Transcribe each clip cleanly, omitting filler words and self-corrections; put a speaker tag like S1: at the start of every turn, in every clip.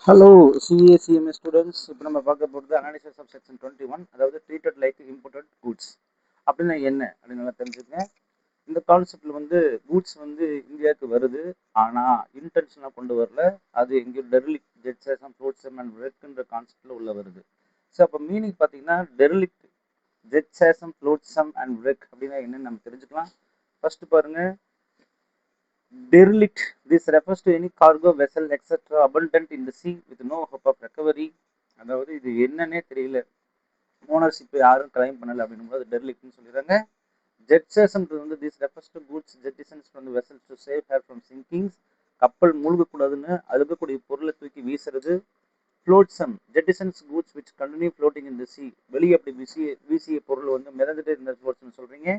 S1: Hello CA CMA students. இப்போ நம்ம பார்க்க போகிறது அனாலிசிஸ் ஆஃப் செக்ஷன் 21, அதாவது ட்ரீட்டட் லைக் இம்போர்ட்டட் கூட்ஸ் அப்படின்னா என்ன அப்படின்னு நல்லா தெரிஞ்சுக்கங்க. இந்த கான்செப்டில் வந்து கூட்ஸ் வந்து இந்தியாவுக்கு வருது, ஆனால் இன்டென்ஷனாக கொண்டு வரல. அது எங்கேயும் டெர்லிக்ட், ஜெட்சேசம், ஃப்ளோட்சம் அண்ட் ரெக்ன்ற கான்செப்டில் உள்ள வருது. ஸோ அப்போ மீனிங் பார்த்தீங்கன்னா டெர்லிக்ட், ஜெட்சேசம், ஃப்ளோட்சம் அண்ட் ரெக் அப்படின்னா என்னன்னு நம்ம தெரிஞ்சுக்கலாம். ஃபர்ஸ்ட் பாருங்க, derelict. This refers to any cargo vessel etc. abundant in the sea with no hope of recovery. அதாவது இது என்னன்னே தெரியல, ஓனர்ஷிப் யாரும் கிளைம் பண்ணல அப்படிங்கும்போது டெர்லிக்ட்னு சொல்லிடுறாங்க. ஜெட்சேசம்ன்றது வந்து this refers to goods jettisons from the vessels to save her from sinkings. கப்பல் மூழ்கக்கூடாதுன்னு அழுகக்கூடிய பொருளை தூக்கி வீசுறது. Flotsam, jettisons goods which continue floating in the sea. வெளியே அப்படி வீசிய பொருள் வந்து மிதந்துட்டே இருந்த ஃப்ளோட்ஸ்னு சொல்றீங்க.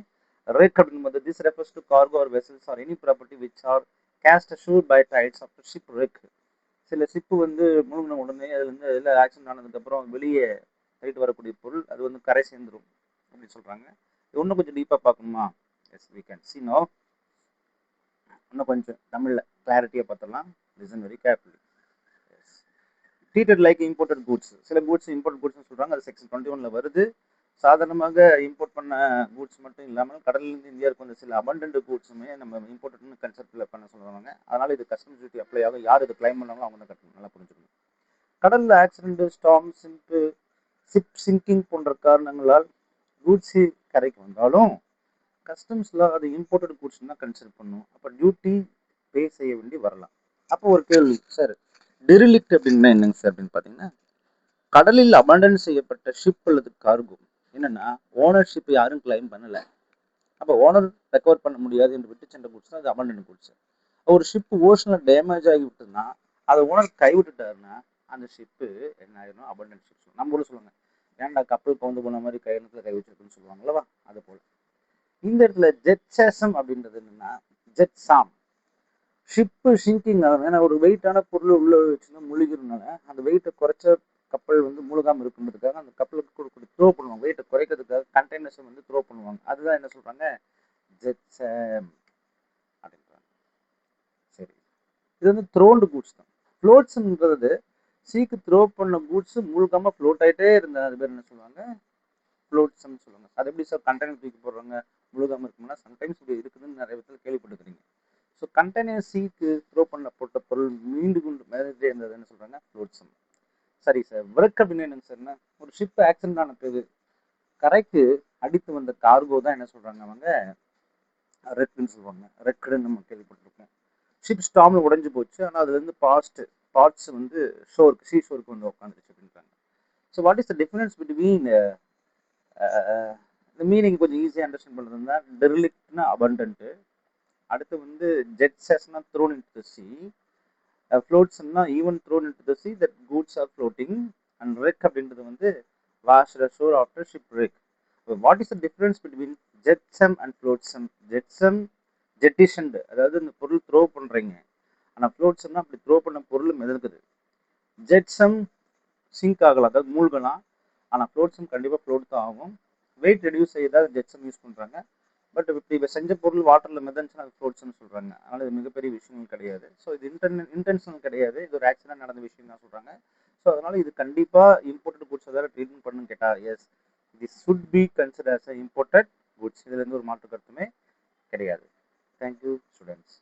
S1: ரெக் அப்படிங்கும்போது this refers to cargo or vessels or any property which are cast ashore by tides after ship wreck. சில ஷிப்பு வந்து மூழ்கின உடனே அதுலேருந்து அதில் ஆக்சிடென்ட் ஆனதுக்கப்புறம் வெளியே ரைட்டு வரக்கூடிய பொருள் அது வந்து கரை சேர்ந்துடும் அப்படின்னு சொல்கிறாங்க. இன்னும் கொஞ்சம் டீப்பாக பார்க்கணுமா? Yes we can see no. இன்னும் கொஞ்சம் தமிழில் கிளாரிட்டியாக பார்த்துடலாம். Listen very carefully. Treated like imported goods, சில கூட்ஸ் இம்போர்ட் கூட்ஸ்னு சொல்கிறாங்க. அது செக்ஷன் 21 வருது. சாதாரணமாக இம்போர்ட் பண்ண கூட்ஸ் மட்டும் இல்லாமல் கடலிலிருந்து இந்தியாவுக்கு வந்த சில அபண்டன்ட் கூட்ஸுமே நம்ம இம்போர்ட்னு கன்செப்டில் பண்ண சொல்லுவாங்க. அதனால் இது கஸ்டம்ஸ் டியூட்டி அப்ளை ஆகும். யார் இது கிளைம் பண்ணாங்களோ அவங்க தான் கட்டணும். நல்லா புரிஞ்சுக்கணும். கடலில் ஆக்சிடென்ட், ஸ்டார்ம், ஷிப் சிங்கிங் போன்ற காரணங்களால் கூட்ஸு கரைக்கு வந்தாலும் கஸ்டம்ஸில் அது இம்போர்ட்டட் கூட்ஸ் தான் கன்சிடர் பண்ணும். அப்போ டியூட்டி பே செய்ய வேண்டி வரலாம். அப்போ ஒரு கேள்வி, சார் டெரிலிக்ட் அப்படின்னா என்னங்க சார் அப்படின்னு பார்த்தீங்கன்னா, கடலில் அபண்டன் செய்யப்பட்ட ஷிப் அல்லது கார்கோ என்னன்னா ஓனர்ஷிப் யாரும் கிளைம் பண்ணல, அப்போ ஓனர் ரெக்கவர் பண்ண முடியாது என்று விட்டு சென்ற கூட்ஸ் தான் அது அபண்டன் கூட்ஸ். ஒரு ஷிப் ஓஷனில் டேமேஜ் ஆகி விட்டுதுன்னா அதை ஓனர் கைவிட்டுட்டாருன்னா அந்த ஷிப்பு என்ன ஆயிரும்? Abandon ship. நம்ம கூட சொல்லுவாங்க, ஏன்டா கப்பல் கவுந்து போன மாதிரி கையெழுத்துல கை வச்சிருக்குன்னு சொல்லுவாங்களவா, அது போல. இந்த இடத்துல ஜெட்சேசம் அப்படின்றது என்னன்னா ஜெட்சாம், ஷிப்பு சிங்கிங். ஏன்னா ஒரு வெயிட்டான பொருள் உள்ள வச்சுன்னா முழுகிறதுனால அந்த வெயிட்டை குறைச்ச கப்பல் வந்து முழுகாமல் இருக்குன்றதுக்காக அந்த கப்பலுக்கு கொடுக்கக்கூடிய த்ரோ பண்ணுவாங்க. வெயிட்டை குறைக்கிறதுக்காக கண்டெய்னர்ஸ் வந்து த்ரோ பண்ணுவாங்க. அதுதான் என்ன சொல்றாங்க, ஜெட்சம் அப்படின்றாங்க. சரி, இது வந்து த்ரோண்டு கூட்ஸ் தான். ஃப்ளோட்ஸ்ன்றது சீக்கு த்ரோ பண்ண கூட்ஸ் மூழ்காம ஃப்ளோட் ஆகிட்டே இருந்தா அது பேர் என்ன சொல்லுவாங்க, ஃப்ளோட்ஸ்ன்னு சொல்லுவாங்க. அது எப்படி சார் கண்டெய்னர் தூக்கி போடுறாங்க முழுகாம இருக்கும்னா சம்டைம்ஸ் இப்படி இருக்குதுன்னு நிறைய விதத்தில் கேள்விப்பட்டுக்கிறீங்க. ஸோ கண்டெய்னர் சீக்கு த்ரோ பண்ணப்பட்ட பொருள் மீண்டு கொண்டு மேலே இருந்தது என்ன சொல்றாங்க, ஃப்ளோட்சம். சரி சார், விரக் அப்படின்னு என்னங்க சார்னா ஒரு ஷிப் ஆக்சிடென்ட் ஆன பிறகு கரைக்கு அடித்து வந்த கார்கோ தான் என்ன சொல்றாங்க அவங்க ரெக்குன்னு சொல்லுவாங்க. ரெக்குன்னு நம்ம கேள்விப்பட்டிருக்கோம். ஷிப் ஸ்டாம்ல உடைஞ்சு போச்சு, ஆனால் அதுல இருந்து பார்ட்ஸ் வந்து ஷோருக்கு ஷோருக்கு வந்து உட்காந்துருச்சு அப்படின்றாங்க. So what is the difference between இந்த மீனிங் கொஞ்சம் ஈஸியாக அண்டர்ஸ்டாண்ட் பண்ணுறதுனா டெரிலிக்ட்னா அபண்டன்ட், அடுத்து வந்து ஜெட்சஸ்னா த்ரோன் இன்டு தி சீ, ஃப்ளோட்ஸ்னா even thrown into the sea that goods are floating, and wreck அப்படின்றது வந்து washed ashore after ship wreck. What is the difference between jetsam and flotsam? Jetsam jettisoned, அதாவது இந்த பொருள் throw பண்ணுறீங்க, ஆனால் ஃப்ளோட்சம்னா அப்படி throw பண்ண பொருள் மிதக்குது. ஜெட்சம் சிங்க் ஆகலாம், அதாவது மூழ்கலாம், ஆனால் ஃப்ளோட்சம் கண்டிப்பாக ஃப்ளோட் தான் ஆகும். வெயிட் ரெடியூஸ் செய்தால் ஜெட்சம் யூஸ் பண்ணுறாங்க. பட் இப்போ செஞ்ச பொருள் வாட்டரில் மிதந்துச்சுன்னா அது ஃப்ளோட்ஸ்னு சொல்கிறாங்க. அதனால் இது மிகப்பெரிய விஷயங்கள் கிடையாது. ஸோ இது இன்டென்ஷனல் கிடையாது, இது ஒரு ஆக்சிடென்ட் நடந்த விஷயம் தான் சொல்கிறாங்க. ஸோ அதனால் இது கண்டிப்பாக இம்போர்ட்டட் குட்ஸ் ஏதாவது ட்ரீட்மெண்ட் பண்ணுன்னு கேட்டால் yes, this should be consider as imported goods. இதுலேருந்து ஒரு மாற்று கருத்துமே கிடையாது. Thank you students.